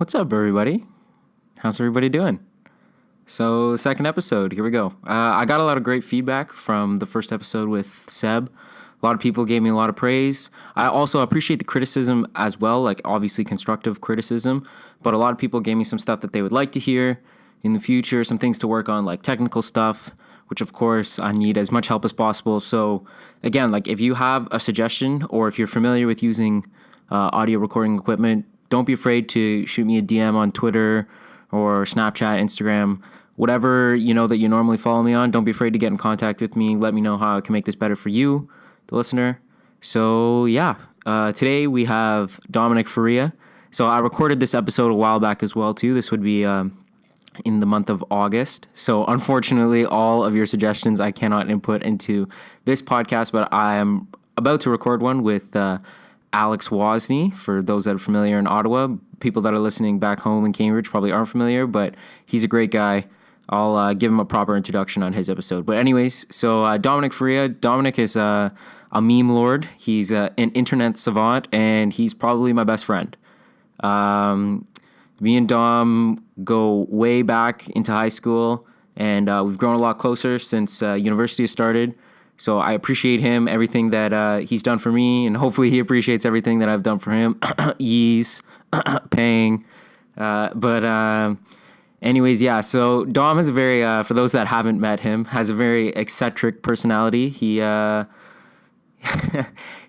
What's up, everybody? How's everybody doing? So, second episode, here we go. I got a lot of great feedback from the first episode with Seb. A lot of people gave me a lot of praise. I also appreciate the criticism as well, like obviously constructive criticism, but a lot of people gave me some stuff that they would like to hear in the future, some things to work on, like technical stuff, which of course I need as much help as possible. So, again, like if you have a suggestion or if you're familiar with using audio recording equipment, don't be afraid to shoot me a DM on Twitter or Snapchat, Instagram, whatever you know that you normally follow me on. Don't be afraid to get in contact with me. Let me know how I can make this better for you, the listener. So yeah, today we have Dominic Faria. So I recorded this episode a while back as well too. This would be in the month of August. So unfortunately, all of your suggestions I cannot input into this podcast, but I am about to record one with Alex Wozni. For those that are familiar in Ottawa, people that are listening back home in Cambridge probably aren't familiar, but he's a great guy. I'll give him a proper introduction on his episode. But anyways, so Dominic Faria. Dominic is a meme lord. He's an internet savant, and he's probably my best friend. Me and Dom go way back into high school, and we've grown a lot closer since university has started. So I appreciate him, everything that he's done for me, and hopefully he appreciates everything that I've done for him. Ease, paying. Anyways, yeah, so Dom has a very, for those that haven't met him, has a very eccentric personality. He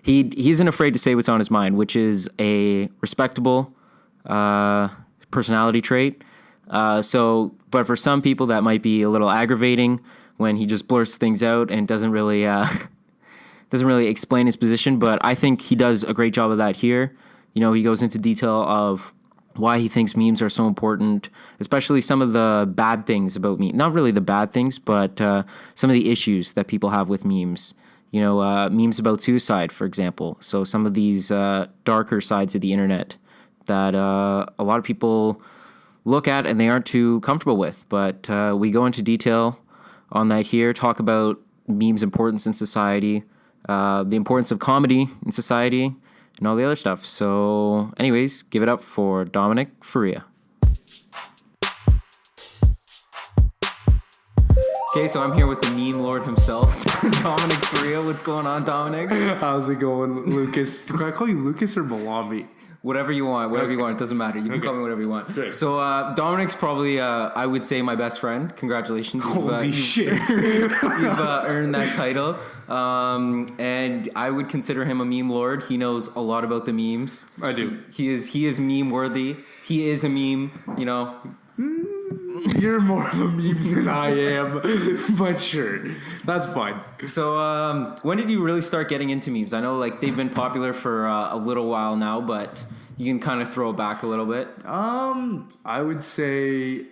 isn't afraid to say what's on his mind, which is a respectable personality trait. But for some people that might be a little aggravating when he just blurts things out and doesn't really explain his position. But I think he does a great job of that here. You know, he goes into detail of why he thinks memes are so important, especially some of the bad things about memes. Not really the bad things, but some of the issues that people have with memes. You know, memes about suicide, for example. So some of these darker sides of the internet that a lot of people look at and they aren't too comfortable with. But we go into detail on that here, talk about memes' importance in society, the importance of comedy in society, and all the other stuff. So anyways, give it up for Dominic Faria. Okay, so I'm here with the meme lord himself, Dominic Faria. What's going on, Dominic? How's it going, Lucas? Can I call you Lucas or Malami? Whatever you want, it doesn't matter. You can call me whatever you want. Great. So Dominic's probably, I would say, my best friend. Congratulations. Holy shit. You've earned that title. And I would consider him a meme lord. He knows a lot about the memes. I do. He is meme worthy. He is a meme, you know. You're more of a meme than I am, but sure, that's fine. So when did you really start getting into memes? I know like they've been popular for a little while now, but you can kind of throw it back a little bit. I would say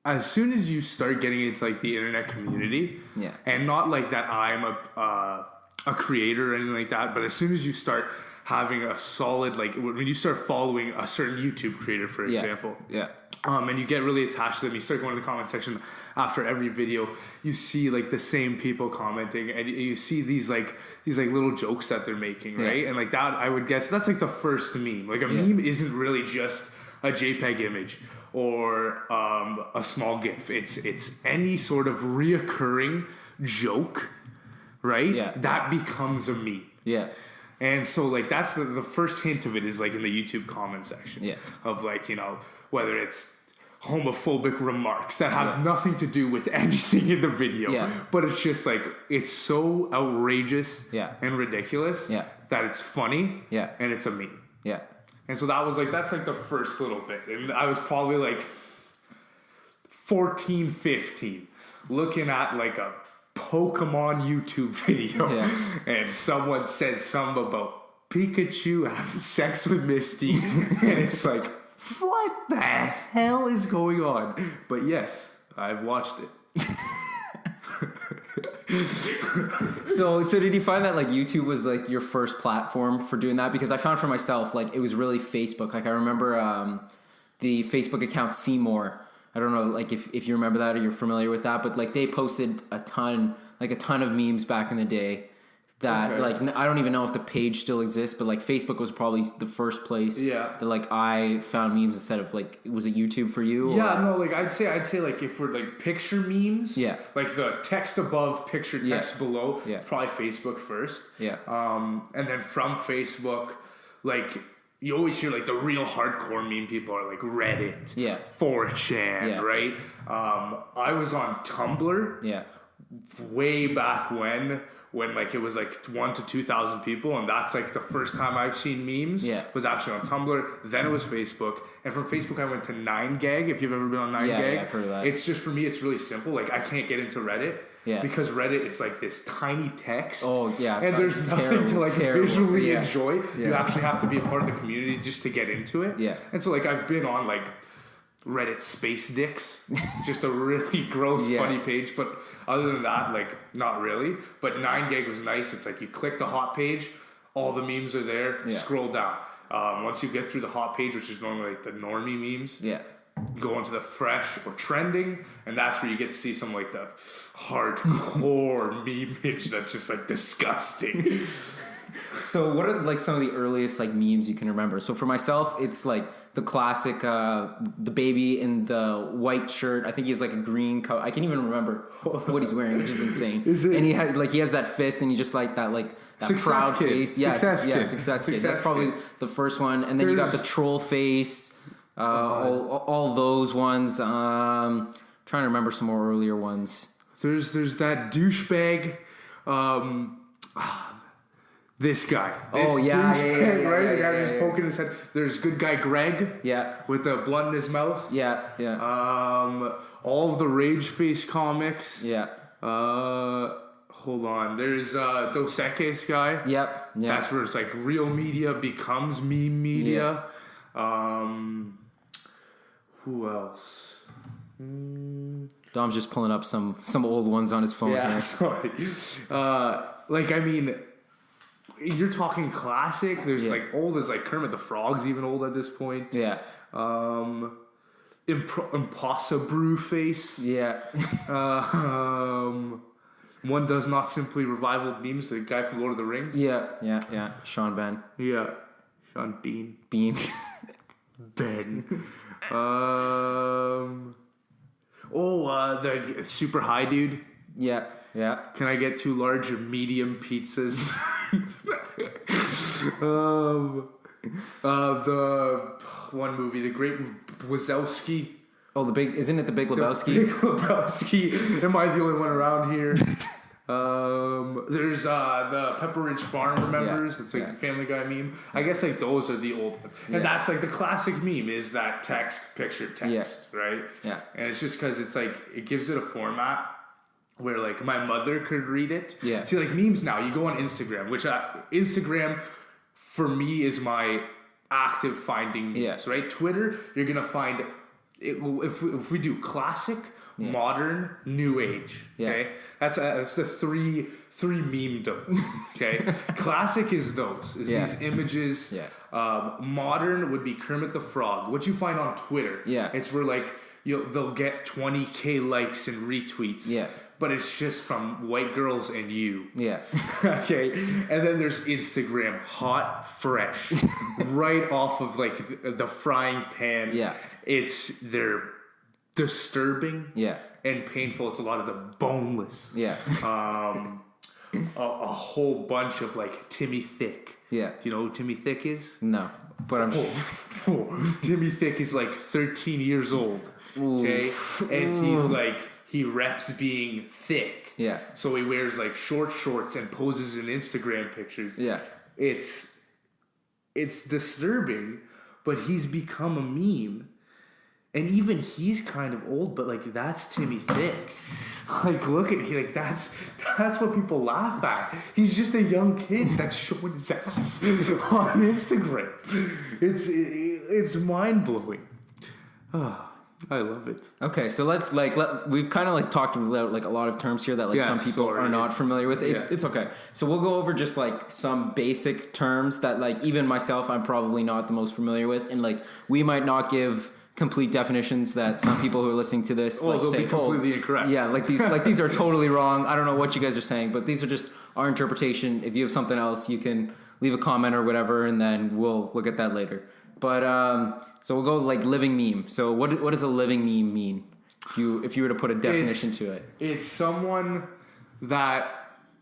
as soon as you start getting into like the internet community, yeah, and not like that I'm a creator or anything like that, but as soon as you start having a solid, like when you start following a certain YouTube creator, for example, yeah. And you get really attached to them. You start going to the comment section after every video. You see like the same people commenting, and you see these little jokes that they're making, right? Yeah. And like that, I would guess that's like the first meme. Like a meme isn't really just a JPEG image or a small GIF. It's any sort of reoccurring joke, right? Yeah. That becomes a meme. Yeah. And so like that's the first hint of it is like in the YouTube comment section. Yeah. Of like, you know, whether it's homophobic remarks that have nothing to do with anything in the video, but it's just like it's so outrageous and ridiculous that it's funny and it's a meme. Yeah. And so that's like the first little bit. And I was probably like 14, 15 looking at like a Pokemon YouTube video and someone says something about Pikachu having sex with Misty and it's like, what the hell is going on? But yes, I've watched it. So did you find that like YouTube was like your first platform for doing that? Because I found for myself like it was really Facebook. Like I remember the Facebook account Seymour. I don't know like if you remember that or you're familiar with that, but like they posted a ton of memes back in the day. that like I don't even know if the page still exists, but like Facebook was probably the first place that like I found memes instead of like, was it YouTube for you? Yeah, no, like I'd say like if we're like picture memes, like the text above, picture text below, it's probably Facebook first. And then from Facebook, like you always hear like the real hardcore meme people are like Reddit, 4chan, right? I was on Tumblr, way back when like it was like 1,000 to 2,000 people, and that's like the first time I've seen memes was actually on Tumblr. Then it was Facebook, and from Facebook I went to 9gag. If you've ever been on 9gag, I've heard of that. It's just, for me, it's really simple. Like I can't get into Reddit because Reddit, it's like this tiny text. And there's nothing to like visually enjoy. You actually have to be a part of the community just to get into it. And so like I've been on like Reddit Space Dicks, just a really gross, funny page. But other than that, like not really. But 9gag was nice. It's like you click the hot page, all the memes are there. Scroll down. Once you get through the hot page, which is normally like the normie memes, you go into the fresh or trending, and that's where you get to see some like the hardcore meme page that's just like disgusting. So what are like some of the earliest like memes you can remember? So for myself, it's like the classic, the baby in the white shirt. I think he has like a green coat. I can't even remember what he's wearing, which is insane. And he has that fist, and he just like that Success proud kid. face. Success kid. That's probably the first one. And then you got the troll face, all those ones. Trying to remember some more earlier ones. There's that douchebag. This guy. Right? The guy just poking his head. There's good guy Greg. With the blunt in his mouth. All of the Rage Face comics. Hold on. There's Dos Equis guy. That's where it's like real media becomes meme media. Who else? Dom's just pulling up some old ones on his phone. Sorry. Like, I mean, you're talking classic. There's like old as like Kermit the Frog's even old at this point. Impossible face. One does not simply revival memes. The guy from Lord of the Rings. Sean Ben. Sean Bean. Ben. The super high dude. Can I get 2 large or medium pizzas? The one movie, The Great Wazowski. Isn't it The Big Lebowski? The Big Lebowski. Am I the only one around here? There's the Pepperidge Farm, remembers? It's like a Family Guy meme. I guess like those are the old ones. And that's like the classic meme is that picture text, right? And it's just because it's like, it gives it a format where like my mother could read it. See, like memes now, you go on Instagram, which Instagram for me is my active finding memes, right? Twitter, you're going to find it. If we do classic, modern, new age, okay? That's the three memedom, okay? Classic is these images. Modern would be Kermit the Frog. What you find on Twitter, it's where like they'll get 20,000 likes and retweets. But it's just from white girls and you. Okay. And then there's Instagram, hot, fresh, right off of like the frying pan. They're disturbing and painful. It's a lot of the boneless. A whole bunch of like Timmy Thick. Do you know who Timmy Thick is? No, but I'm Timmy Thick is like 13 years old. Okay. And he's like, he reps being thick. So he wears like short shorts and poses in Instagram pictures. It's disturbing, but he's become a meme. And even he's kind of old, but like that's Timmy Thick. Like look at like that's what people laugh at. He's just a young kid that's showing his ass on Instagram. It's mind blowing. I love it. Okay, so let's we've kind of like talked about like a lot of terms here that like some people are not familiar with. It's okay. So we'll go over just like some basic terms that like even myself I'm probably not the most familiar with, and like we might not give complete definitions that some people who are listening to this they'll say be completely incorrect. Like these are totally wrong. I don't know what you guys are saying, but these are just our interpretation. If you have something else, you can leave a comment or whatever, and then we'll look at that later. But so we'll go like living meme. So what does a living meme mean? If you were to put a definition to it, it's someone that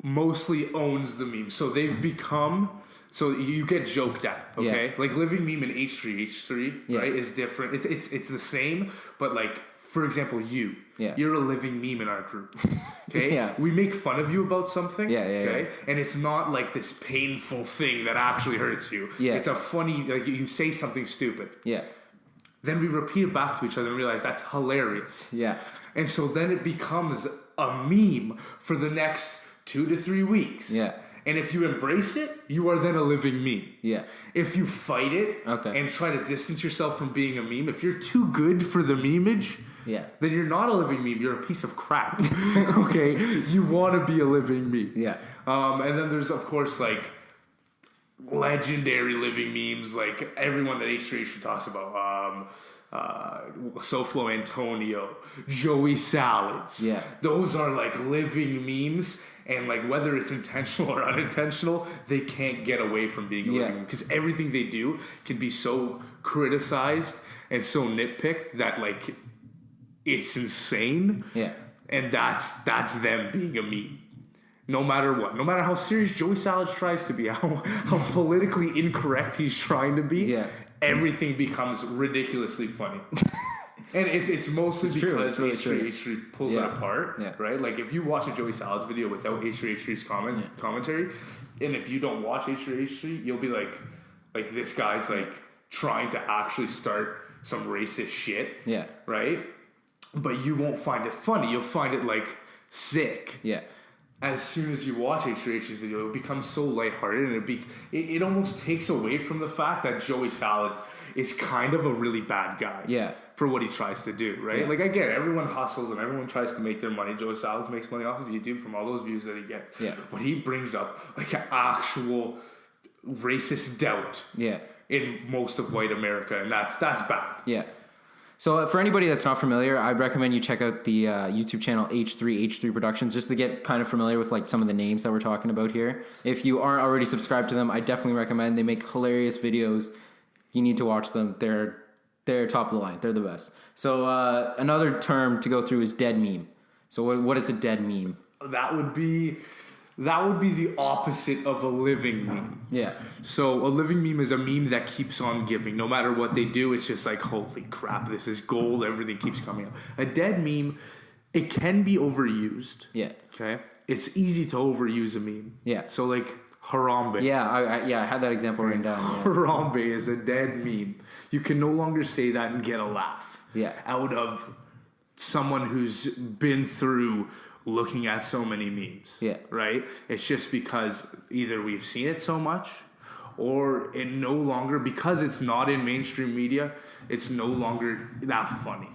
mostly owns the meme. So they've become. So you get joked at, okay? Like living meme and H3 right, is different. It's the same, but like for example, you're a living meme in our group, okay? We make fun of you about something, okay? And it's not like this painful thing that actually hurts you. It's a funny, like you say something stupid. Then we repeat it back to each other and realize that's hilarious. And so then it becomes a meme for the next 2 to 3 weeks. And if you embrace it, you are then a living meme. If you fight it and try to distance yourself from being a meme, if you're too good for the memeage, then you're not a living meme. You're a piece of crap. Okay? You want to be a living meme. And then there's, of course, like legendary living memes, like everyone that H3 talks about. SoFlo Antonio, Joey Salads. Those are like living memes. And like whether it's intentional or unintentional, they can't get away from being a living meme because everything they do can be so criticized and so nitpicked that like it's insane. And that's them being a meme. No matter what, no matter how serious Joey Salads tries to be, how politically incorrect he's trying to be, everything becomes ridiculously funny. And it's mostly because H3 pulls it apart, right? Like if you watch a Joey Salads video without H3's commentary, and if you don't watch H3, you'll be like this guy's like trying to actually start some racist shit, right? But you won't find it funny. You'll find it like sick. As soon as you watch H3's video, it becomes so lighthearted, and it almost takes away from the fact that Joey Salads is kind of a really bad guy for what he tries to do, right? Like I get it, everyone hustles and everyone tries to make their money. Joey Salads makes money off of YouTube from all those views that he gets. But he brings up like an actual racist doubt in most of white America, and that's bad. So for anybody that's not familiar, I'd recommend you check out the YouTube channel H3 Productions just to get kind of familiar with like some of the names that we're talking about here. If you aren't already subscribed to them, I definitely recommend. They make hilarious videos. You need to watch them. They're top of the line. They're the best. So another term to go through is dead meme. So what is a dead meme? That would be the opposite of a living meme. So a living meme is a meme that keeps on giving. No matter what they do, it's just like, holy crap, this is gold. Everything keeps coming up. A dead meme, it can be overused. Okay? It's easy to overuse a meme. So like Harambe. I had that example written down. Harambe is a dead meme. You can no longer say that and get a laugh. Out of someone who's been through looking at so many memes, right? It's just because either we've seen it so much, or it no longer, because it's not in mainstream media, it's no longer that funny.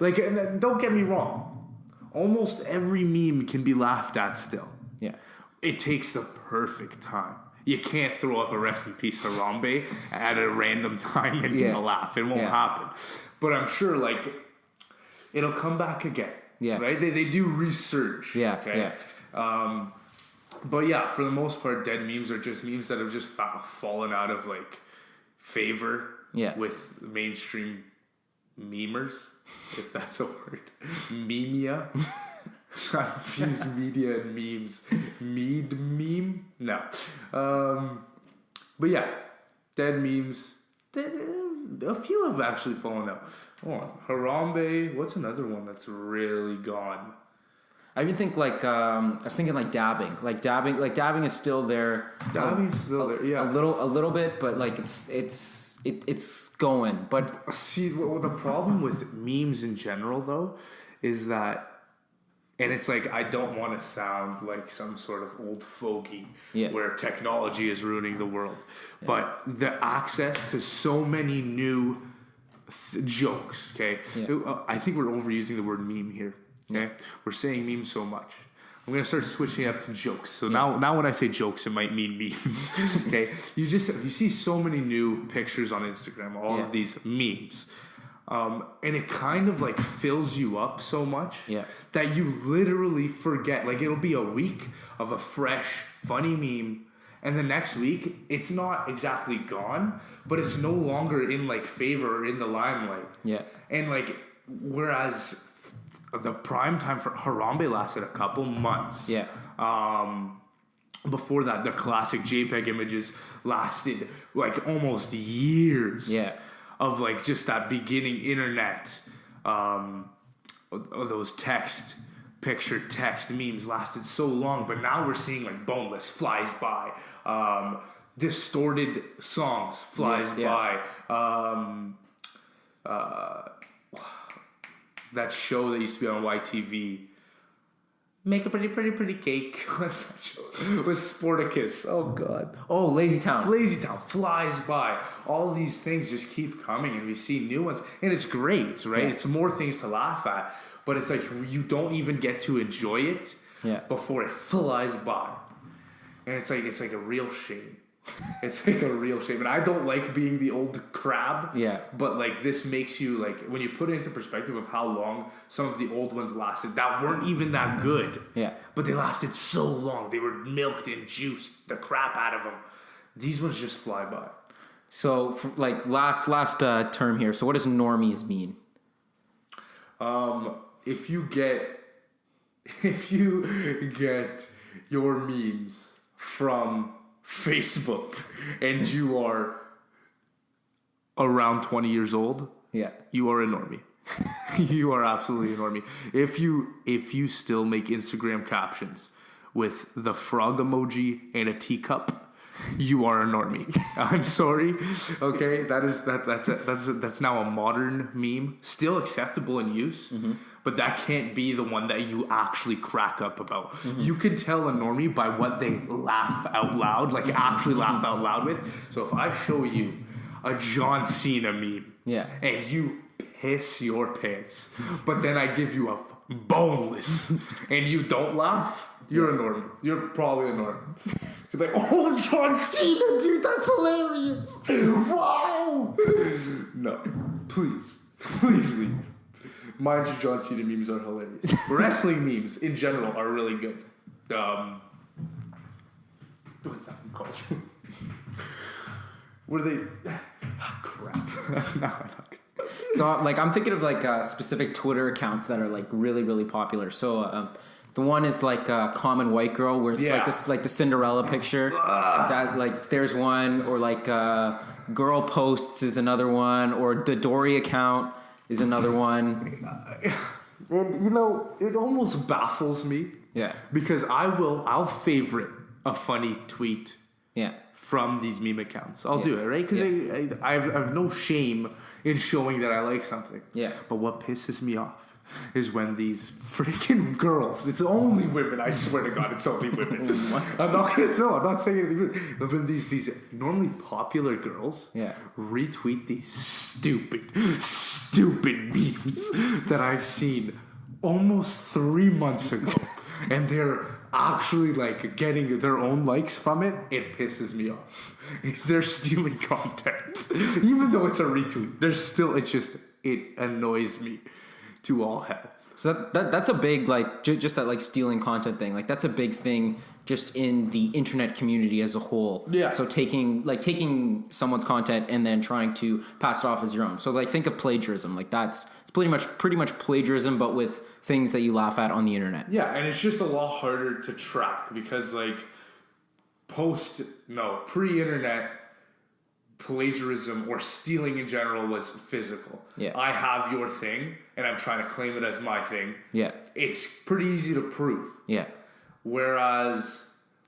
Like, and don't get me wrong, almost every meme can be laughed at still. It takes the perfect time. You can't throw up a rest in peace Harambe at a random time and get a laugh. It won't happen. But I'm sure like it'll come back again. Right? They do research. Okay? But yeah, for the most part, dead memes are just memes that have just fallen out of like favor with mainstream memers, if that's a word. Memia. I confuse media and memes. Meme? No. But yeah, dead memes. A few have actually fallen out. Oh, Harambe. What's another one that's really gone? I even think like I was thinking like dabbing. Like dabbing is still there. Dabbing's still there. Yeah, a little bit, but like it's going. But see, the problem with memes in general though is that. And it's like, I don't want to sound like some sort of old fogey where technology is ruining the world. But the access to so many new jokes, okay? I think we're overusing the word meme here, okay? We're saying memes so much. I'm going to start switching it up to jokes. So now when I say jokes, it might mean memes, okay? You see so many new pictures on Instagram, all of these memes. And it kind of like fills you up so much Yeah. that you literally forget. Like it'll be a week of a fresh, funny meme. And the next week, it's not exactly gone, but it's no longer in like favor or in the limelight. Yeah. And like, whereas the prime time for Harambe lasted a couple months. Yeah. Before that, the classic JPEG images lasted like almost years. Yeah. Of like just that beginning internet, of those picture text memes lasted so long, but now we're seeing like boneless flies by, distorted songs flies by, that show that used to be on YTV, Make a pretty cake. What's that show? It was Sporticus. Oh god. Oh, Lazy Town. Lazy Town flies by. All these things just keep coming, and we see new ones, and it's great, right? Yeah. It's more things to laugh at, but it's like you don't even get to enjoy it before it flies by, and it's like a real shame. It's like a real shame, and I don't like being the old crab. Yeah. But like this makes you like when you put it into perspective of how long some of the old ones lasted that weren't even that good. Yeah. But they lasted so long. They were milked and juiced the crap out of them. These ones just fly by. So like last term here. So what does normies mean? If you get your memes from Facebook and you are around 20 years old, you are a normie. You are absolutely a normie. If you still make Instagram captions with the frog emoji and a teacup, you are a normie. I'm sorry. Okay, that's now a modern meme, still acceptable in use. But that can't be the one that you actually crack up about. You can tell a normie by what they laugh out loud, like actually laugh out loud with. So if I show you a John Cena meme, and you piss your pants, but then I give you a boneless, and you don't laugh, you're a normie. You're probably a normie. So like, oh, John Cena, dude, that's hilarious. Wow. No, please leave. Mind you, John Cena memes are hilarious. Wrestling memes in general are really good. What's that one called? Were they? Oh, crap. No, I'm not good. So like I'm thinking of like specific Twitter accounts that are like really really popular. So the one is like Common White Girl, where it's like this like the Cinderella picture. That like there's one, or like Girl Posts is another one, or the Dory account is another one. And you know, it almost baffles me. Yeah. Because I'll favorite a funny tweet. Yeah. From these meme accounts. I'll do it, right? Because I have no shame in showing that I like something. Yeah. But what pisses me off is when these freaking girls, it's only women, I swear to God, it's only women. I'm not saying anything rude. But when these normally popular girls retweet these stupid memes that I've seen almost 3 months ago, and they're actually like getting their own likes from it, it pisses me off. They're stealing content. Even though it's a retweet, it annoys me to all hell. So that's a big like just that like stealing content thing. Like that's a big thing just in the internet community as a whole. Yeah. So taking someone's content and then trying to pass it off as your own. So like think of plagiarism. Like it's pretty much plagiarism, but with things that you laugh at on the internet. Yeah, and it's just a lot harder to track because like pre-internet plagiarism or stealing in general was physical. Yeah. I have your thing and I'm trying to claim it as my thing. Yeah. It's pretty easy to prove. Yeah. Whereas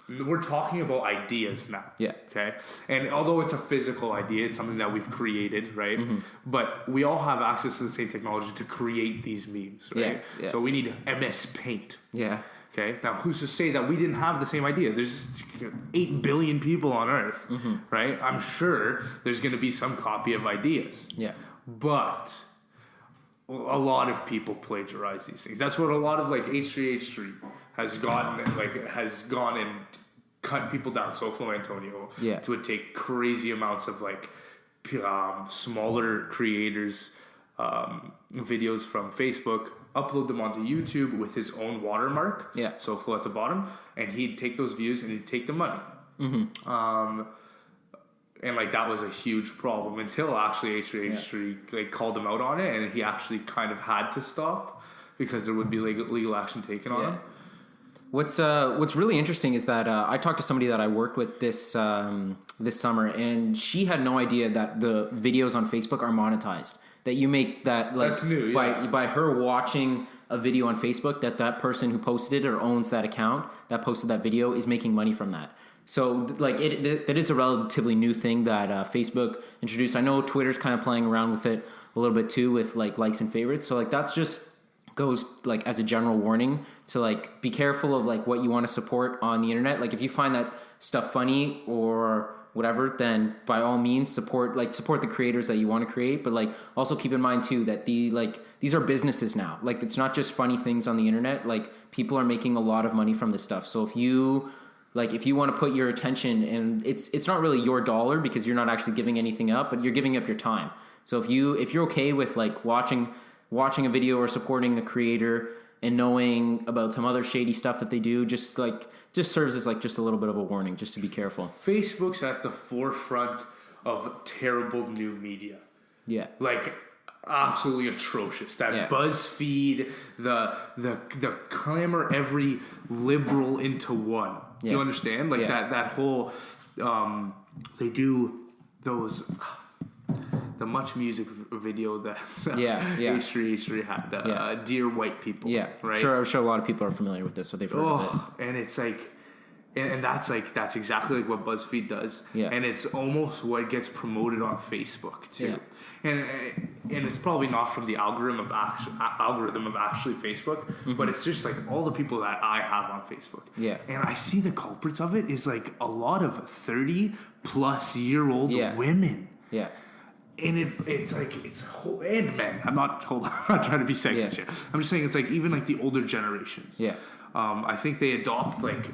we're talking about ideas now. Yeah. Okay. And although it's a physical idea, it's something that we've created, right? Mm-hmm. But we all have access to the same technology to create these memes, right? Yeah. So we need MS Paint. Yeah. Okay. Now, who's to say that we didn't have the same idea? There's 8 billion people on Earth, right? I'm sure there's going to be some copy of ideas. Yeah. But a lot of people plagiarize these things. That's what a lot of like H3H3 has gone and cut people down. So Flo Antonio would take crazy amounts of like smaller creators videos from Facebook, upload them onto YouTube with his own watermark. Yeah. So flow at the bottom, and he'd take those views and he'd take the money. And like that was a huge problem until actually H3 like called him out on it, and he actually kind of had to stop because there would be legal action taken on him. What's really interesting is that I talked to somebody that I worked with this summer, and she had no idea that the videos on Facebook are monetized. That you make that like that's new, by her watching a video on Facebook, that person who posted it or owns that account that posted that video is making money from that. So like that is a relatively new thing that Facebook introduced. I know Twitter's kind of playing around with it a little bit too with like likes and favorites. So like that's just goes like as a general warning to like be careful of like what you want to support on the internet. Like if you find that stuff funny or whatever, then by all means support the creators that you want to create, but like also keep in mind too that these are businesses now. Like it's not just funny things on the internet. Like people are making a lot of money from this stuff. So if you want to put your attention, and it's not really your dollar because you're not actually giving anything up, but you're giving up your time. So if you're okay with like watching a video or supporting a creator and knowing about some other shady stuff that they do, just serves as like just a little bit of a warning, just to be careful. Facebook's at the forefront of terrible new media. Yeah. Like absolutely atrocious. That BuzzFeed, the clamor every liberal into one. Yeah. You understand? Like that whole they do those the Much Music video that H3 had, Dear White People. Yeah, right. I'm sure a lot of people are familiar with this, so they've heard of it. And it's like, and that's exactly like what BuzzFeed does. Yeah, and it's almost what gets promoted on Facebook too. Yeah. And it's probably not from the algorithm of actually Facebook, but it's just like all the people that I have on Facebook. Yeah, and I see the culprits of it is like a lot of 30-plus-year-old women. Yeah. And it's like and men. I'm not trying to be sexist here. I'm just saying it's like even like the older generations. Yeah. I think they adopt like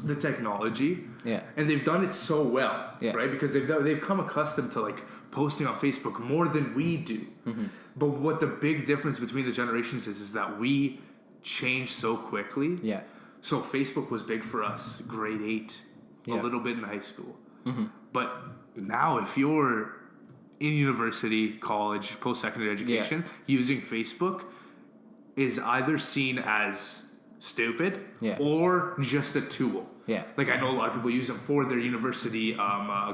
the technology. Yeah. And they've done it so well, right? Because they've come accustomed to like posting on Facebook more than we do. Mm-hmm. But what the big difference between the generations is that we change so quickly. Yeah. So Facebook was big for us, grade 8, a little bit in high school. Mm-hmm. But now if you're in university, college, post-secondary education, using Facebook is either seen as stupid or just a tool. Yeah. Like I know a lot of people use them for their university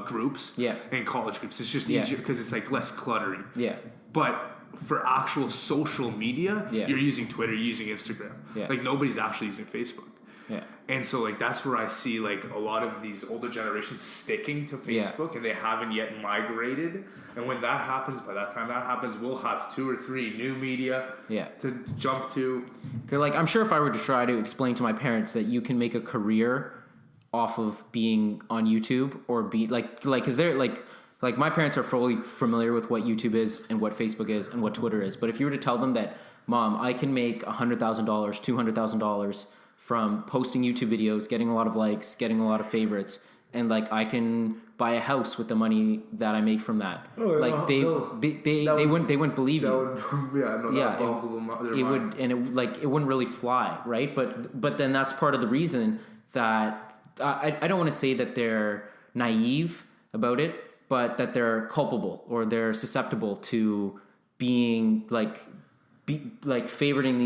groups and college groups. It's just easier because it's like less cluttery. Yeah. But for actual social media, you're using Twitter, you're using Instagram. Yeah. Like nobody's actually using Facebook. Yeah. And so like that's where I see like a lot of these older generations sticking to Facebook and they haven't yet migrated. And when that happens, by that time that happens, we'll have 2 or 3 new media to jump to. Like I'm sure if I were to try to explain to my parents that you can make a career off of being on YouTube or be like cuz they're like my parents are fully familiar with what YouTube is and what Facebook is and what Twitter is. But if you were to tell them that, Mom, I can make $100,000, $200,000 from posting YouTube videos, getting a lot of likes, getting a lot of favorites, and like I can buy a house with the money that I make from that. They wouldn't believe you. It wouldn't really fly, right? But then that's part of the reason that I don't want to say that they're naive about it, but that they're culpable or they're susceptible to being favoriting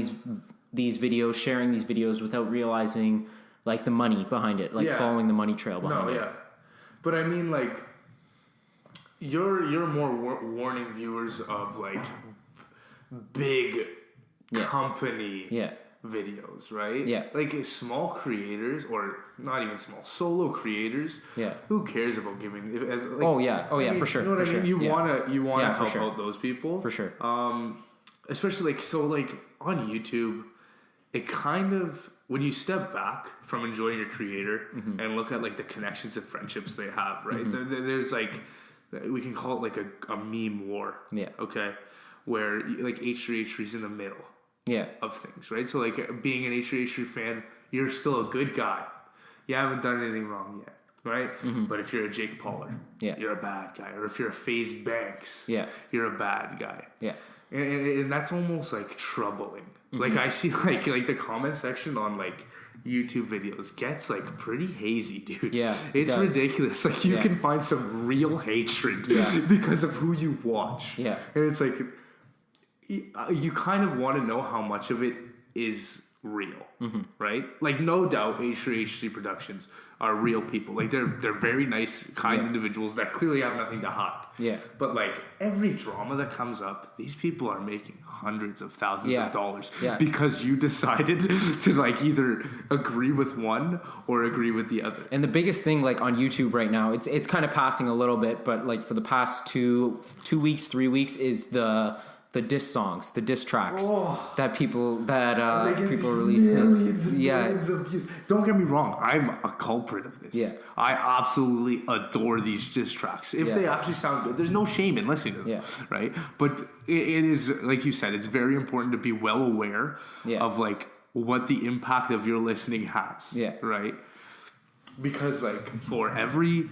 these videos, sharing these videos without realizing like the money behind it, following the money trail behind it. But I mean, like you're more warning viewers of like big company videos, right? Yeah. Like small creators or not even small, solo creators. Yeah. Who cares about giving? For sure. You know what I mean? You wanna help sure. out those people for sure. Especially like on YouTube. It kind of, when you step back from enjoying your creator and look at like the connections and friendships they have, right? There's like, we can call it like a meme war. Yeah. Okay. Where like H3's in the middle. Yeah. Of things, right? So like being an H3 fan, you're still a good guy. You haven't done anything wrong yet. Right? Mm-hmm. But if you're a Jake Pauler, you're a bad guy. Or if you're a FaZe Banks, you're a bad guy. Yeah. And that's almost like troubling. Like I see like the comment section on like YouTube videos gets like pretty hazy, dude. Yeah, it's ridiculous. Like you can find some real hatred because of who you watch. Yeah, and it's like you kind of want to know how much of it is real, right? Like no doubt H3 Productions are real people. Like they're very nice, kind individuals that clearly have nothing to hide. Yeah. But like every drama that comes up, these people are making hundreds of thousands of dollars because you decided to like either agree with one or agree with the other. And the biggest thing like on YouTube right now, it's kind of passing a little bit, but like for the past 2 weeks, 3 weeks is the diss songs, the diss tracks that people release. Millions of views. Don't get me wrong, I'm a culprit of this. Yeah. I absolutely adore these diss tracks. If they actually sound good, there's no shame in listening to them. Yeah. Right? But it is, like you said, it's very important to be well aware of like what the impact of your listening has. Yeah. Right? Because like for every...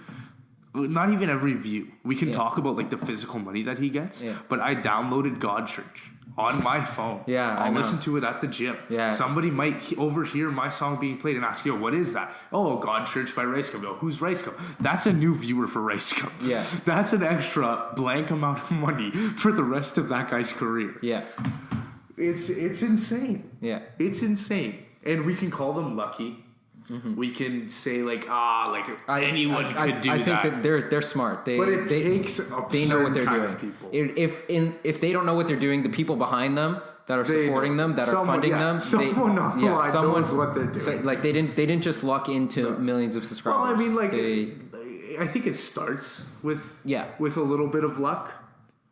Not even every view. We can talk about like the physical money that he gets, but I downloaded God Church on my phone. I'll listen to it at the gym. Yeah. Somebody might overhear my song being played and ask, yo, what is that? Oh, God Church by Rice Gum. Yo, who's Rice Gum? That's a new viewer for Rice Gum. Yeah. That's an extra blank amount of money for the rest of that guy's career. Yeah. It's insane. Yeah. It's insane. And we can call them lucky. We can say like anyone could do that. I think that they're smart. They takes they know what they're doing. People. If they don't know what they're doing, the people behind them that are supporting them, that are funding them, someone knows what they're doing. So, like they didn't just luck into millions of subscribers. Well, I mean, like I think it starts with a little bit of luck,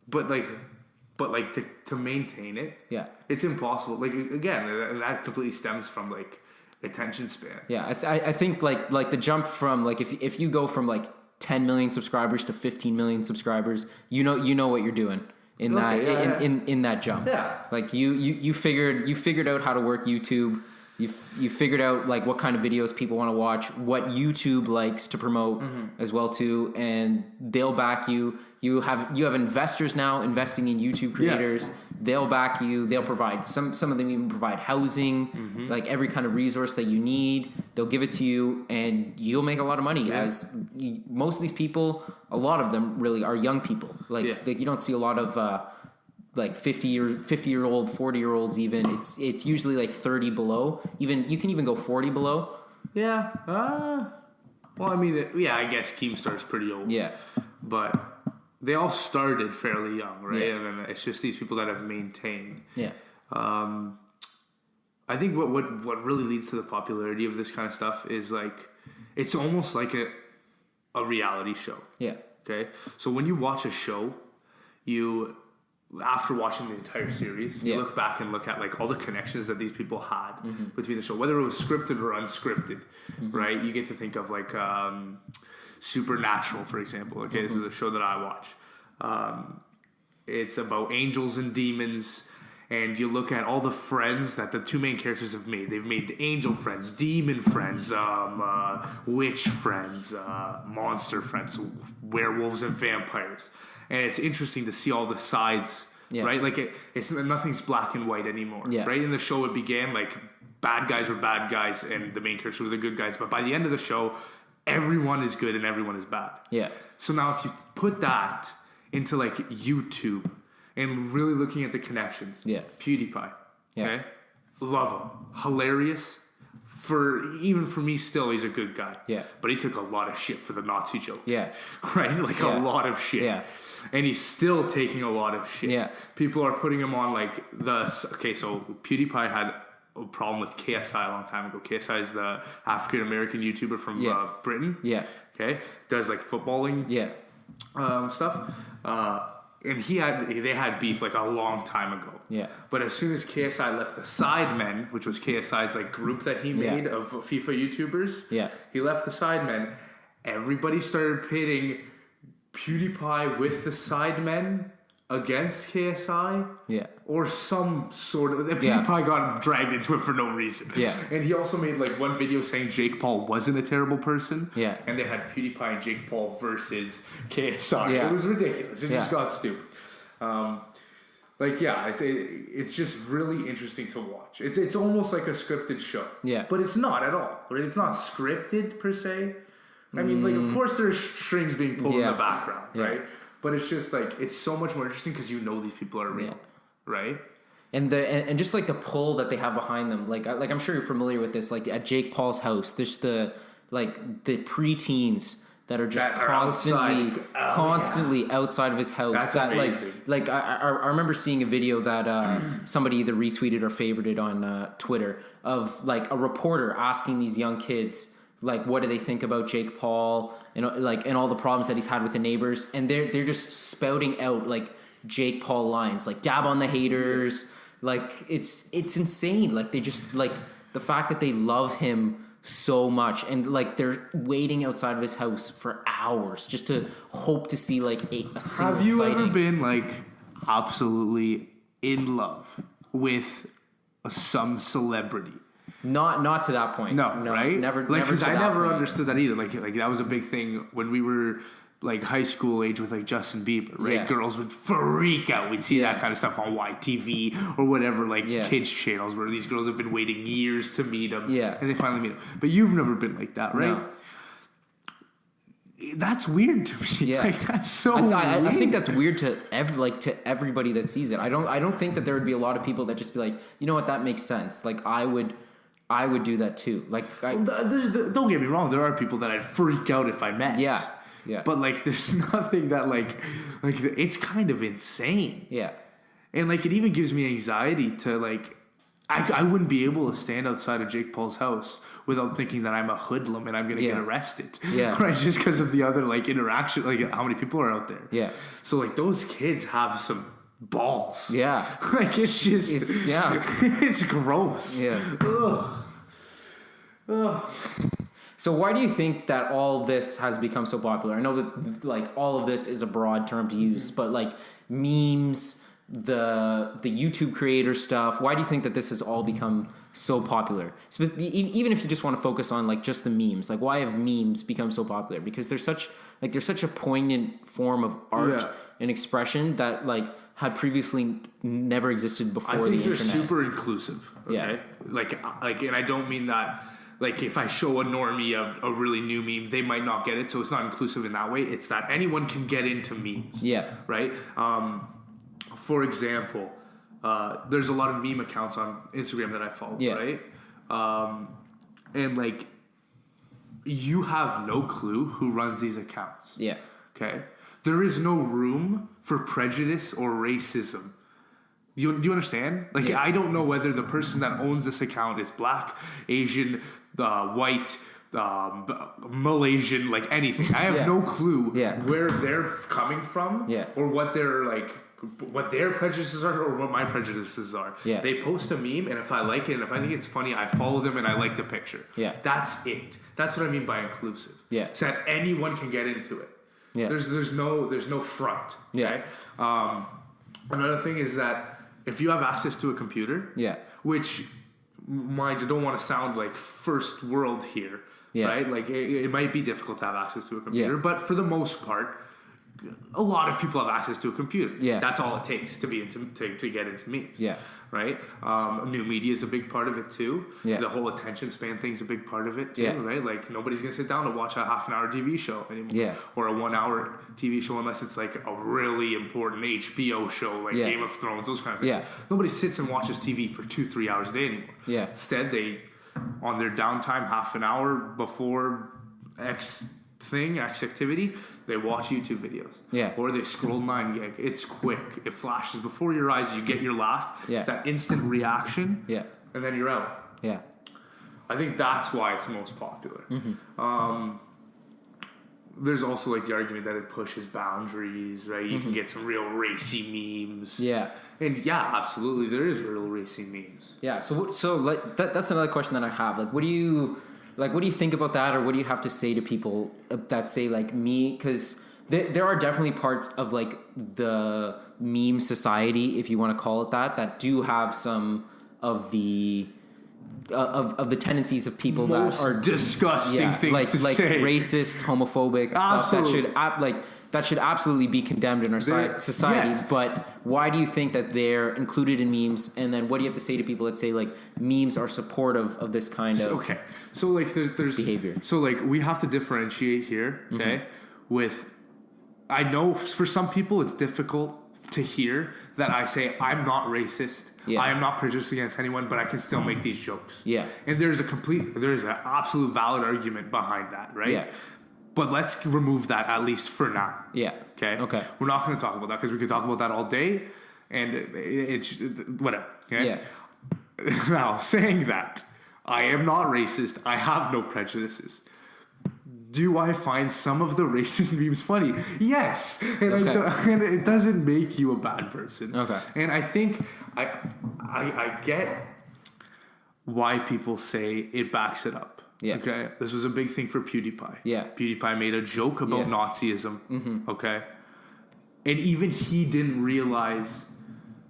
but to maintain it, it's impossible. Like again, and that completely stems from like attention span. Yeah, I think like the jump from like if you go from like 10 million subscribers to 15 million subscribers, you know what you're doing in that jump. Yeah, like you figured out how to work YouTube. You figured out like what kind of videos people want to watch, what YouTube likes to promote as well too, and they'll back you. You have investors now investing in YouTube creators. Yeah. They'll back you. They'll provide some of them even provide housing, like every kind of resource that you need. They'll give it to you, and you'll make a lot of money. Yeah. As most of these people, a lot of them really are young people. Like you don't see a lot of like 50-year-old, 40-year-olds even. It's usually like 30 below. Even you can even go 40 below. Yeah. Well, I mean, I guess Keemstar's pretty old. Yeah. But they all started fairly young, right? Yeah. And then it's just these people that have maintained. Yeah. I think what really leads to the popularity of this kind of stuff is like it's almost like a reality show. Yeah. Okay. So when you watch a show, after watching the entire series, you look back and look at like all the connections that these people had between the show, whether it was scripted or unscripted, right? You get to think of like Supernatural, for example. Okay, this is a show that I watch. It's about angels and demons, and you look at all the friends that the two main characters have made. They've made angel friends, demon friends, witch friends, monster friends, werewolves and vampires. And it's interesting to see all the sides, right? Like it's nothing's black and white anymore, right? In the show, it began like bad guys were bad guys and the main characters were the good guys. But by the end of the show, everyone is good and everyone is bad. Yeah. So now if you put that into like YouTube and really looking at the connections, PewDiePie, okay, love him, hilarious. Even for me, still, he's a good guy. Yeah. But he took a lot of shit for the Nazi jokes. Yeah. Right? Like a lot of shit. Yeah. And he's still taking a lot of shit. Yeah. People are putting him on like so PewDiePie had a problem with KSI a long time ago. KSI is the African American YouTuber from Britain. Yeah. Okay. Does like footballing stuff. And they had beef like a long time ago. Yeah. But as soon as KSI left the Sidemen, which was KSI's like group that he made of FIFA YouTubers, he left the Sidemen. Everybody started pitting PewDiePie with the Sidemen against KSI. Yeah. Or some sort of... PewDiePie got dragged into it for no reason. Yeah. And he also made like one video saying Jake Paul wasn't a terrible person. Yeah. And they had PewDiePie and Jake Paul versus KSI. Yeah. It was ridiculous. It just got stupid. Like, yeah, it's just really interesting to watch. It's almost like a scripted show. Yeah. But it's not at all. Right? It's not scripted per se. I mean, like, of course there's strings being pulled in the background, right? But it's just like, it's so much more interesting because you know these people are real, right? And just like the pull that they have behind them, like I'm sure you're familiar with this. Like at Jake Paul's house, there's the preteens that are just constantly outside of his house. That's that amazing. like I remember seeing a video that somebody either retweeted or favorited on Twitter of like a reporter asking these young kids like what do they think about Jake Paul and all the problems that he's had with the neighbors, and they're just spouting out like Jake Paul lines like dab on the haters. Like it's insane. Like they just like the fact that they love him so much, and like they're waiting outside of his house for hours just to hope to see like a single Have you sighting. ever been like absolutely in love with some celebrity? Not to that point. No, right? Never. Like, because I never point. understood that either. Like that was a big thing when we were like high school age with like Justin Bieber, right? Yeah. Girls would freak out. We'd see that kind of stuff on YTV or whatever, like kids channels where these girls have been waiting years to meet him. Yeah. And they finally meet him. But you've never been like that, right? No. That's weird to me. Yeah. Like, that's so weird. I think that's weird to everybody that sees it. I don't think that there would be a lot of people that just be like, you know what, that makes sense. Like I would do that too. Like don't get me wrong, there are people that I'd freak out if I met. Yeah. But like there's nothing that like it's kind of insane. Yeah. And like it even gives me anxiety to like I wouldn't be able to stand outside of Jake Paul's house without thinking that I'm a hoodlum and I'm gonna get arrested. Yeah. Right, just because of the other like interaction, like how many people are out there. Yeah. So like those kids have some balls. Yeah. Like it's it's gross. Yeah. Ugh. So why do you think that all this has become so popular? I know that like all of this is a broad term to use, but like memes, the YouTube creator stuff, why do you think that this has all become so popular? Even if you just want to focus on like just the memes, like why have memes become so popular? Because they're such a poignant form of art and expression that like had previously never existed before the internet. I think they're super inclusive. Okay? Yeah. Like, and I don't mean that. Like, if I show a normie a really new meme, they might not get it. So it's not inclusive in that way. It's that anyone can get into memes. Yeah. Right? For example, there's a lot of meme accounts on Instagram that I follow, right? And, like, you have no clue who runs these accounts. Yeah. Okay? There is no room for prejudice or racism. Do you understand? Like, I don't know whether the person that owns this account is black, Asian, white, Malaysian, like anything. I have no clue where they're coming from or what their prejudices are or what my prejudices are. Yeah. They post a meme, and if I like it and if I think it's funny, I follow them and I like the picture. Yeah. That's it. That's what I mean by inclusive. Yeah. So that anyone can get into it. Yeah. There's no front. Yeah. Okay? Another thing is that if you have access to a computer, which, mind you, don't want to sound like first world here, right? Like it might be difficult to have access to a computer, but for the most part, a lot of people have access to a computer. Yeah, that's all it takes to be to get into memes. Yeah, right. New media is a big part of it too. Yeah, the whole attention span thing's a big part of it too. Yeah. Right. Like nobody's gonna sit down to watch a half-an-hour TV show anymore. Yeah, or a 1-hour TV show unless it's like a really important HBO show like Game of Thrones, those kind of things. Yeah, nobody sits and watches TV for 2-3 hours a day anymore. Yeah, instead they on their downtime half an hour before X activity, they watch YouTube videos. Yeah. Or they scroll 9gag. It's quick. It flashes before your eyes. You get your laugh. Yeah. It's that instant reaction. Yeah. And then you're out. Yeah. I think that's why it's most popular. Mm-hmm. There's also like the argument that it pushes boundaries, right? You can get some real racy memes. Yeah. And yeah, absolutely, there is real racy memes. Yeah. So like that's another question that I have. Like, what do you think about that, or what do you have to say to people that say like me? Because there are definitely parts of like the meme society, if you want to call it that do have some of the of the tendencies of people Most that are disgusting things to say. Racist, homophobic Absolutely. stuff that should absolutely be condemned in our society. Yes. But why do you think that they're included in memes? And then what do you have to say to people that say like memes are supportive of this kind of okay? So like there's behavior. So like we have to differentiate here, okay? With I know for some people it's difficult to hear that I say I'm not racist. Yeah. I am not prejudiced against anyone, but I can still make these jokes. Yeah. And there's an absolute valid argument behind that, right? Yeah. But let's remove that at least for now. Yeah. Okay. We're not going to talk about that because we could talk about that all day, and it's whatever. Okay? Yeah. Now, saying that, I am not racist. I have no prejudices. Do I find some of the racist memes funny? Yes, and and it doesn't make you a bad person. Okay. And I think I get why people say it backs it up. Yeah. Okay. This was a big thing for PewDiePie. Yeah. PewDiePie made a joke about Nazism. Okay. And even he didn't realize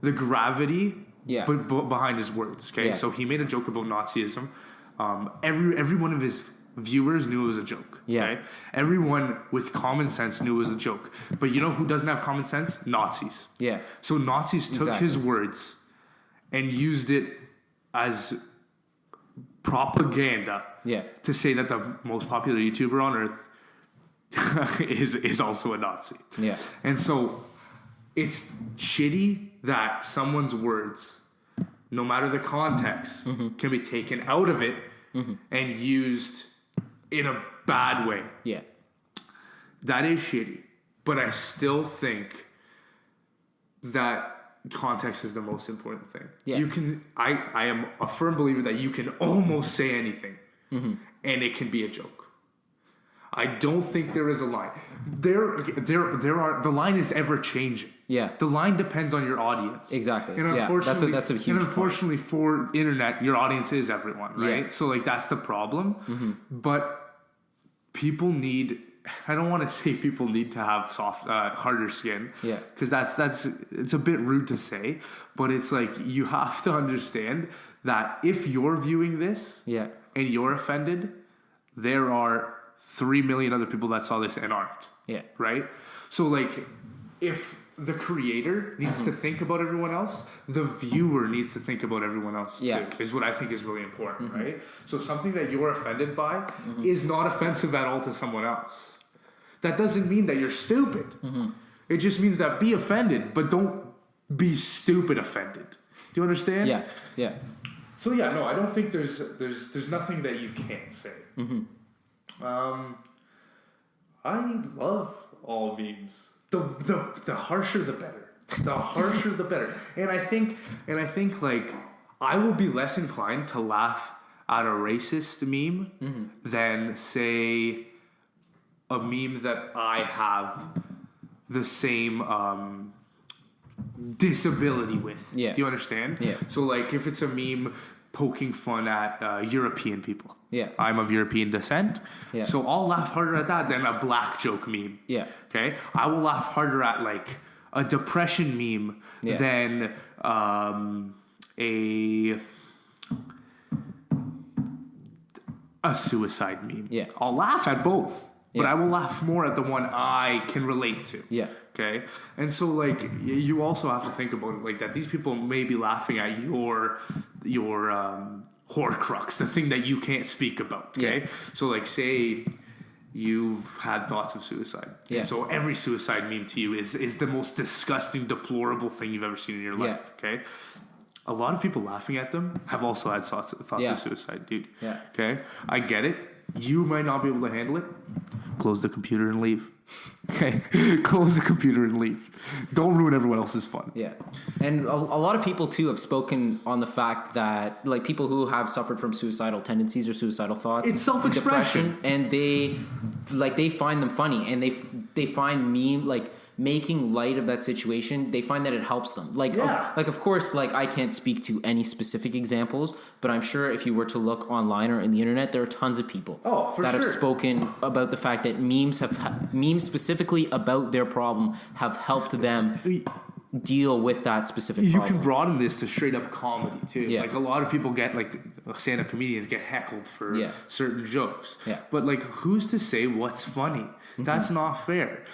the gravity behind his words. Okay. Yeah. So he made a joke about Nazism. Every one of his viewers knew it was a joke. Yeah. Okay? Everyone with common sense knew it was a joke. But you know who doesn't have common sense? Nazis. Yeah. So Nazis took his words and used it as propaganda to say that the most popular YouTuber on earth is also a Nazi. Yeah. And so it's shitty that someone's words, no matter the context, can be taken out of it and used in a bad way. Yeah. That is shitty. But I still think that context is the most important thing. Yeah. I am a firm believer that you can almost say anything and it can be a joke. I don't think there is a line. There are the line is ever changing. Yeah. The line depends on your audience. Exactly. And unfortunately, that's a huge unfortunately for internet, your audience is everyone, right? Yeah. So like that's the problem. But people need, I don't want to say people need to have harder skin. Yeah. Because it's a bit rude to say, but it's like you have to understand that if you're viewing this and you're offended, there are 3 million other people that saw this and aren't. Yeah. Right? So like if the creator needs to think about everyone else, the viewer needs to think about everyone else too, is what I think is really important, right? So something that you're offended by is not offensive at all to someone else. That doesn't mean that you're stupid. It just means that be offended, but don't be stupid offended. Do you understand? Yeah. Yeah. So yeah, no, I don't think there's nothing that you can't say. I love all memes. The harsher the better. The harsher the better. And I think like I will be less inclined to laugh at a racist meme than say a meme that I have the same disability with. Yeah. Do you understand? Yeah. So like if it's a meme poking fun at European people. Yeah. I'm of European descent. Yeah. So I'll laugh harder at that than a black joke meme. Yeah. Okay? I will laugh harder at like a depression meme than a suicide meme. Yeah. I'll laugh at both. But I will laugh more at the one I can relate to. Yeah. Okay? And so, like, you also have to think about it like that. These people may be laughing at your Horcrux, the thing that you can't speak about. Okay? Yeah. So, like, say you've had thoughts of suicide. Yeah. And so every suicide meme to you is the most disgusting, deplorable thing you've ever seen in your life. Okay? A lot of people laughing at them have also had thoughts of suicide, dude. Yeah. Okay? I get it. You might not be able to handle it. Close the computer and leave. Okay? Close the computer and leave. Don't ruin everyone else's fun. Yeah. And a lot of people, too, have spoken on the fact that, like, people who have suffered from suicidal tendencies or suicidal thoughts. It's self-expression. And they find them funny. And they find making light of that situation, they find that it helps them. Of course, I can't speak to any specific examples, but I'm sure if you were to look online or in the internet, there are tons of people that have spoken about the fact that memes specifically about their problem have helped them deal with that specific You problem. can broaden this to straight up comedy too. Yeah. Like a lot of people get like stand-up comedians get heckled for certain jokes. Yeah. But like, who's to say what's funny? That's not fair.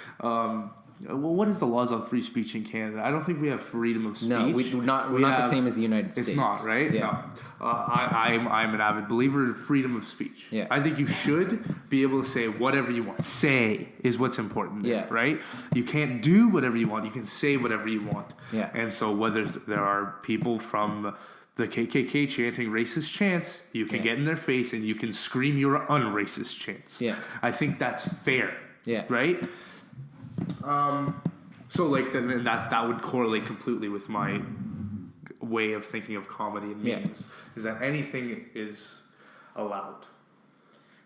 Well, what is the laws on free speech in Canada? I don't think we have freedom of speech. No, we're not the same as the United States. It's not, right? Yeah. No. I'm an avid believer in freedom of speech. Yeah. I think you should be able to say whatever you want. Say is what's important there, right? You can't do whatever you want. You can say whatever you want. Yeah. And so whether there are people from the KKK chanting racist chants, you can get in their face and you can scream your unracist chants. Yeah. I think that's fair. Yeah. Right? So like then that would correlate completely with my way of thinking of comedy and memes. Is that anything is allowed.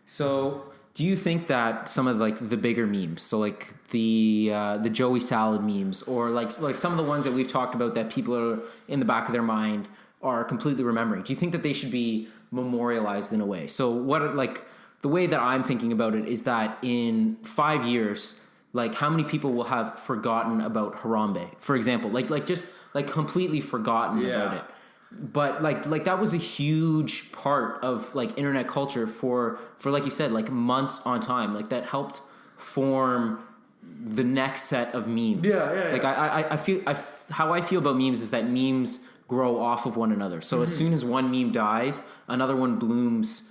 So do you think that some of like the bigger memes, so like the Joey Salad memes, or like some of the ones that we've talked about that people are in the back of their mind are completely remembering, do you think that they should be memorialized in a way? So what, like, the way that I'm thinking about it is that in 5 years, like, how many people will have forgotten about Harambe, for example, like just like completely forgotten about it. But like that was a huge part of like internet culture for like you said, like months on time. Like that helped form the next set of memes. Like I feel how I feel about memes is that memes grow off of one another. So as soon as one meme dies, another one blooms.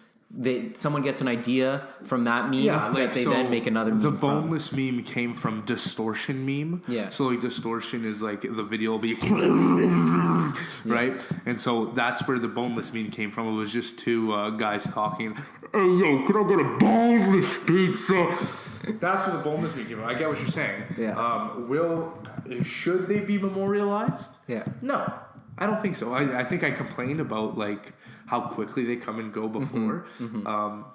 Someone gets an idea from that meme that they then make another meme. The boneless meme came from distortion meme. Yeah. So like distortion is like the video will be right, and so that's where the boneless meme came from. It was just two guys talking. Hey yo, could I get a boneless pizza? That's where the boneless meme came from. I get what you're saying. Yeah. Should they be memorialized? Yeah. No. I don't think so. I think I complained about like how quickly they come and go before. And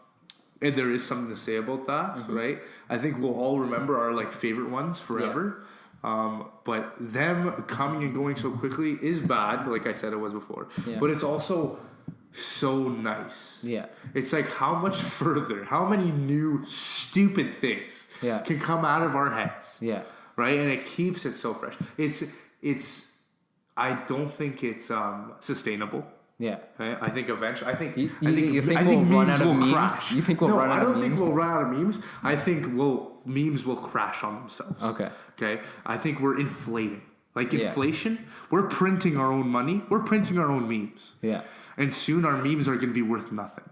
there is something to say about that, right? I think we'll all remember our like favorite ones forever. But them coming and going so quickly is bad, like I said it was before. Yeah. But it's also so nice. Yeah. It's like how much further, how many new stupid things can come out of our heads. Yeah. Right? And it keeps it so fresh. It's I don't think it's sustainable. Yeah, right? I think eventually. I think we'll run out of memes. Crash. You think we'll run out of memes? I don't think we'll run out of memes. I think memes will crash on themselves. Okay. I think we're inflating. Like inflation, we're printing our own money. We're printing our own memes. Yeah, and soon our memes are going to be worth nothing.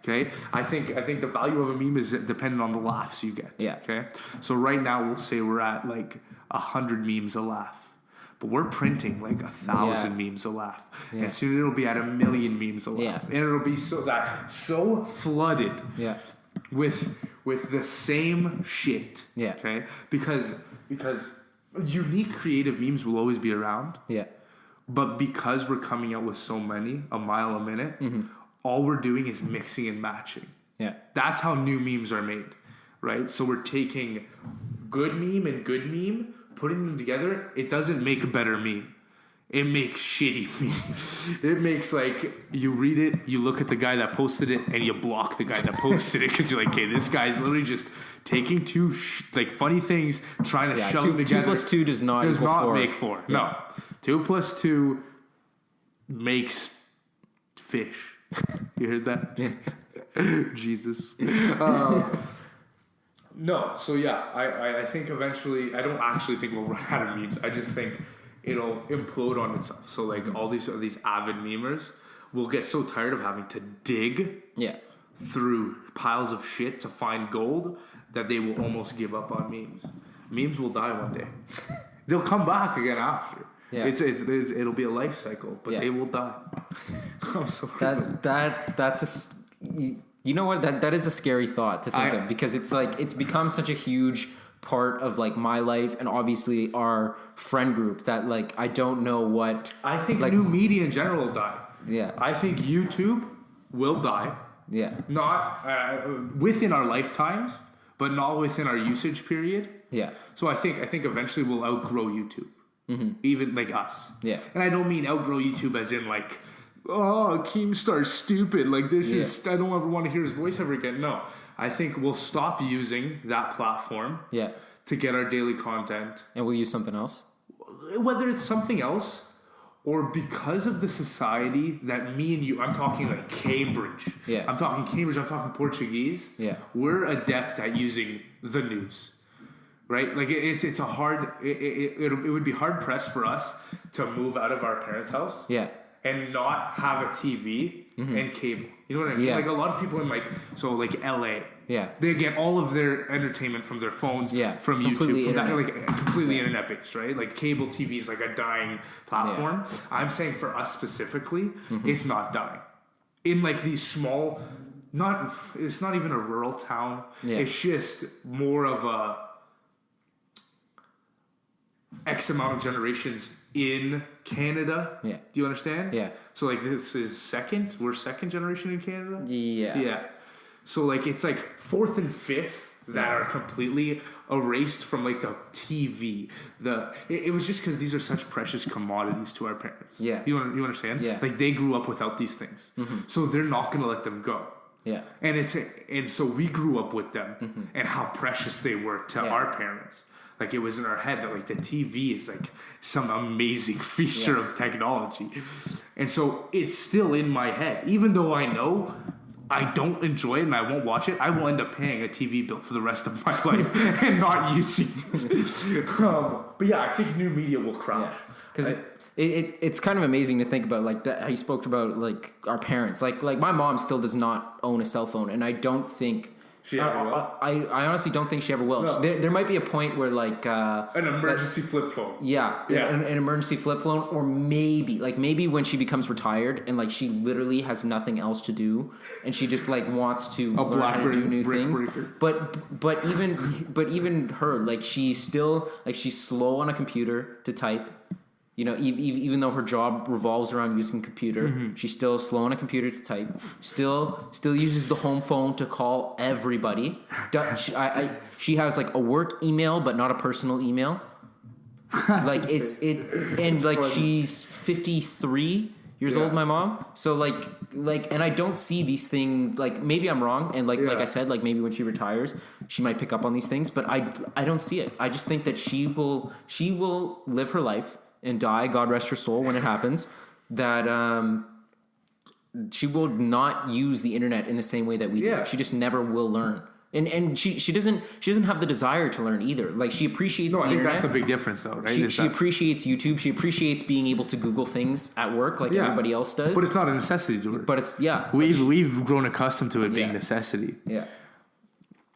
Okay, I think the value of a meme is dependent on the laughs you get. Yeah. Okay, so right now we'll say we're at like 100 memes a laugh. But we're printing like 1,000 memes a laugh. Yeah. And soon it'll be at 1 million memes a laugh. Yeah. And it'll be so flooded with the same shit. Yeah. Okay? Because unique creative memes will always be around. Yeah. But because we're coming out with so many, a mile a minute, all we're doing is mixing and matching. Yeah. That's how new memes are made. Right? So we're taking good meme and good meme, putting them together, it doesn't make a better meme. It makes shitty meme. It makes like, you read it, you look at the guy that posted it, and you block the guy that posted it because you're like, okay, this guy's literally just taking two like funny things, trying to shove them together. 2 plus 2 does not make 4. Yeah. No. 2 plus 2 makes fish. You heard that? Yeah. Jesus. No, so yeah, I think eventually, I don't actually think we'll run out of memes. I just think it'll implode on itself. So like all these avid memers will get so tired of having to dig through piles of shit to find gold that they will almost give up on memes. Memes will die one day. They'll come back again after. Yeah. It'll be a life cycle, but they will die. I'm sorry. That's you know what? That is a scary thought to think of, because it's like it's become such a huge part of like my life and obviously our friend group that like I don't know what. I think like, new media in general will die. Yeah. I think YouTube will die. Yeah. Not within our lifetimes, but not within our usage period. Yeah. So I think eventually we'll outgrow YouTube. Even like us. Yeah. And I don't mean outgrow YouTube as in like, oh, Keemstar's stupid. Like this is, I don't ever want to hear his voice ever again. No, I think we'll stop using that platform. Yeah. To get our daily content. And we'll use something else. whether it's something else or because of the society that me and you, I'm talking like Cambridge. Yeah. I'm talking Cambridge, I'm talking Portuguese. Yeah. We're adept at using the news. Right? Like it's a hard, it would be hard pressed for us to move out of our parents' house. Yeah. And not have a TV and cable. You know what I mean? Yeah. Like a lot of people in like LA. Yeah. They get all of their entertainment from their phones, from completely YouTube, from that, internet. like completely internet based, right? Like cable TV is like a dying platform. Yeah. I'm saying for us specifically, it's not dying. In like these small, it's not even a rural town. Yeah. It's just more of a X amount of generations in Canada. Yeah. Do you understand? Yeah. So like this is we're second generation in Canada? Yeah. Yeah. So like it's like fourth and fifth that are completely erased from like the TV. It was just because these are such precious commodities to our parents. Yeah. You understand? Yeah. Like they grew up without these things. So they're not gonna let them go. Yeah. And so we grew up with them and how precious they were to our parents. Like it was in our head that like the TV is like some amazing feature of technology. And so it's still in my head. Even though I know I don't enjoy it and I won't watch it, I will end up paying a TV bill for the rest of my life and not using it. But yeah, I think new media will crash. Because it's kind of amazing to think about like that. How you spoke about like our parents. Like my mom still does not own a cell phone, and I don't think she ever will. I honestly don't think she ever will. No. There might be a point where like an emergency flip phone. Yeah. An emergency flip phone, or maybe when she becomes retired and like she literally has nothing else to do, and she just like wants to learn how to do new things. But even her, like she's still like she's slow on a computer to type. You know, even though her job revolves around using a computer, she's still slow on a computer to type. Still uses the home phone to call everybody. She has like a work email, but not a personal email. Like she's 53 years old, my mom. So like, and I don't see these things. Like maybe I'm wrong, and like I said, like maybe when she retires, she might pick up on these things. But I don't see it. I just think that she will live her life and die, God rest her soul, when it happens, that she will not use the internet in the same way that we do. She just never will learn. And she doesn't have the desire to learn either. Like she appreciates the internet. That's the big difference though, right? She appreciates YouTube. She appreciates being able to Google things at work like everybody else does. But it's not a necessity to work. But it's We've grown accustomed to it being necessity. Yeah.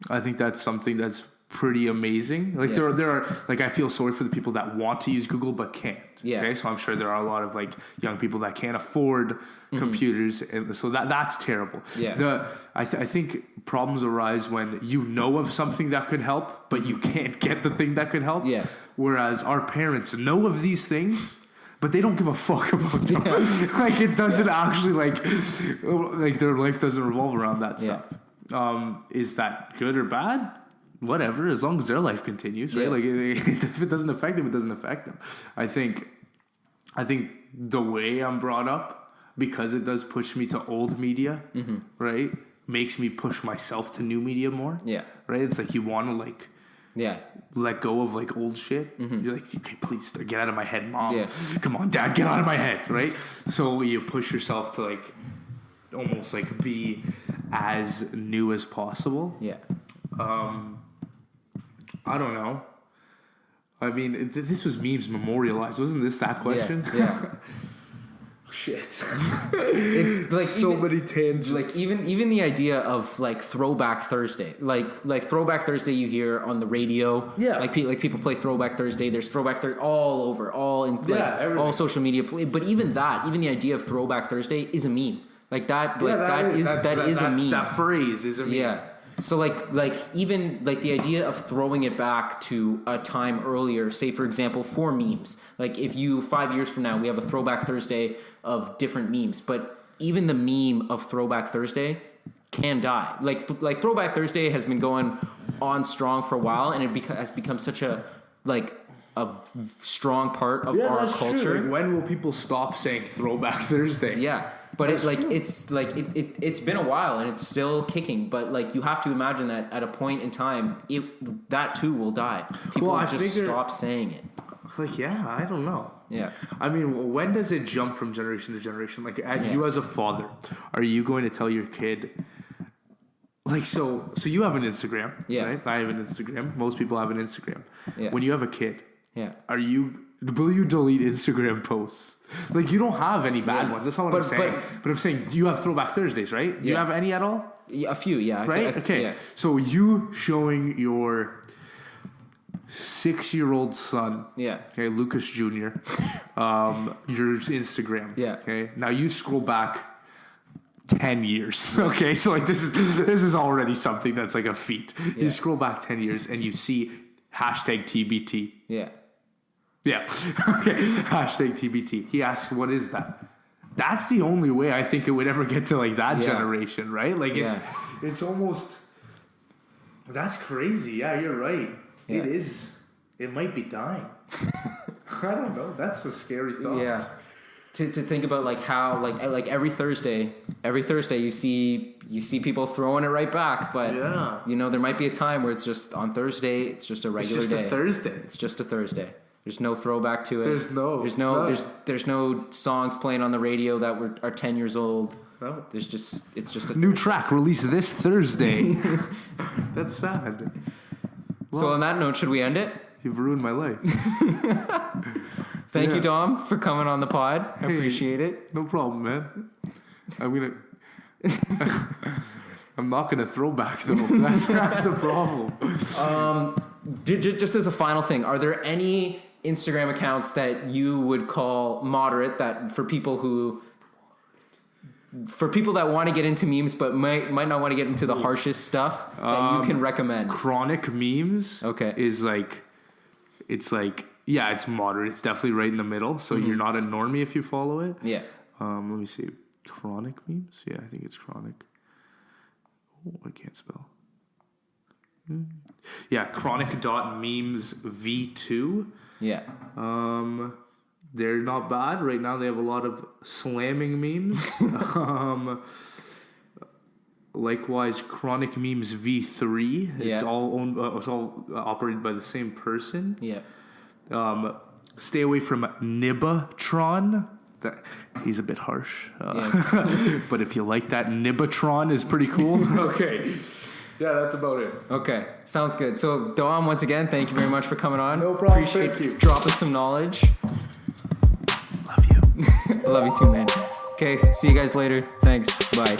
I think that's something that's pretty amazing. Like there are like I feel sorry for the people that want to use Google but can't. Yeah. Okay, so I'm sure there are a lot of like young people that can't afford computers, and so that's terrible. Yeah. I think problems arise when you know of something that could help, but you can't get the thing that could help. Yeah. Whereas our parents know of these things, but they don't give a fuck about them. Like it doesn't actually like their life doesn't revolve around that stuff. Is that good or bad? Whatever, as long as their life continues, right? Like if it doesn't affect them, it doesn't affect them. I think the way I'm brought up, because it does push me to old media, right, makes me push myself to new media more. Yeah, right. It's like you want to like let go of like old shit. You're like, okay, please get out of my head, mom. Yeah. Come on, dad, get out of my head, right? So you push yourself to like almost like be as new as possible. Yeah. I don't know. I mean, this was memes memorialized. Wasn't this that question? Yeah. Shit. It's like so many tangents. Like even the idea of like Throwback Thursday, like Throwback Thursday, you hear on the radio. Yeah. Like people play Throwback Thursday. There's Throwback Thursday all over, all in all social media. But even the idea of Throwback Thursday is a meme. Like that. Like that is a meme. That phrase is a meme. Yeah. So like even like the idea of throwing it back to a time earlier, say for example for memes, like if 5 years from now we have a Throwback Thursday of different memes, but even the meme of Throwback Thursday can die. Like Throwback Thursday has been going on strong for a while, and it has become such a strong part of our culture. Like, when will people stop saying Throwback Thursday? Yeah. But it's been a while and it's still kicking. But like you have to imagine that at a point in time, that too will die. People will just stop saying it. Like, yeah, I don't know. Yeah. I mean, when does it jump from generation to generation? Like, you as a father, are you going to tell your kid, like, so you have an Instagram, right? I have an Instagram. Most people have an Instagram. Yeah. When you have a kid, will you delete Instagram posts? Like, you don't have any bad ones. That's not what I'm saying. But I'm saying you have Throwback Thursdays, right? Do you have any at all? Yeah, a few, yeah. Right? Okay. Yeah. So you showing your 6-year-old son, okay, Lucas Jr., your Instagram, okay. Now you scroll back 10 years, okay. So like this is already something that's like a feat. You scroll back 10 years and you see #TBT. Yeah. Okay. #TBT. He asks, "What is that?" That's the only way I think it would ever get to like that generation, right? Like it's almost. That's crazy. Yeah, you're right. Yeah. It is. It might be dying. I don't know. That's a scary thought. Yeah. To think about like how like every Thursday you see people throwing it right back, but you know, there might be a time where it's just on Thursday, it's just a regular day. It's just a Thursday. There's no throwback to it. There's no songs playing on the radio that are 10 years old. No. It's just a new track released this Thursday. That's sad. Well, so on that note, should we end it? You've ruined my life. Thank you, Dom, for coming on the pod. I appreciate it. No problem, man. I'm not gonna throw back though. That's the problem. Just as a final thing, are there any Instagram accounts that you would call moderate, that for people that want to get into memes but might not want to get into the harshest stuff that you can recommend? Chronic memes, is like, it's like, yeah, it's moderate. It's definitely right in the middle. So you're not a normie if you follow it. Yeah. Let me see. Chronic memes. Yeah, I think it's chronic. Oh, I can't spell. Yeah, chronic.memes v2. Yeah. They're not bad. Right now they have a lot of slamming memes. Likewise, Chronic Memes v3. It's all owned. It's all operated by the same person. Yeah. Stay away from Nibatron. He's a bit harsh. But if you like that, Nibatron is pretty cool. Okay. Yeah, that's about it. Okay, sounds good. So, Dom, once again, thank you very much for coming on. No problem. Appreciate you dropping some knowledge. Love you. I love you too, man. Okay, see you guys later. Thanks. Bye.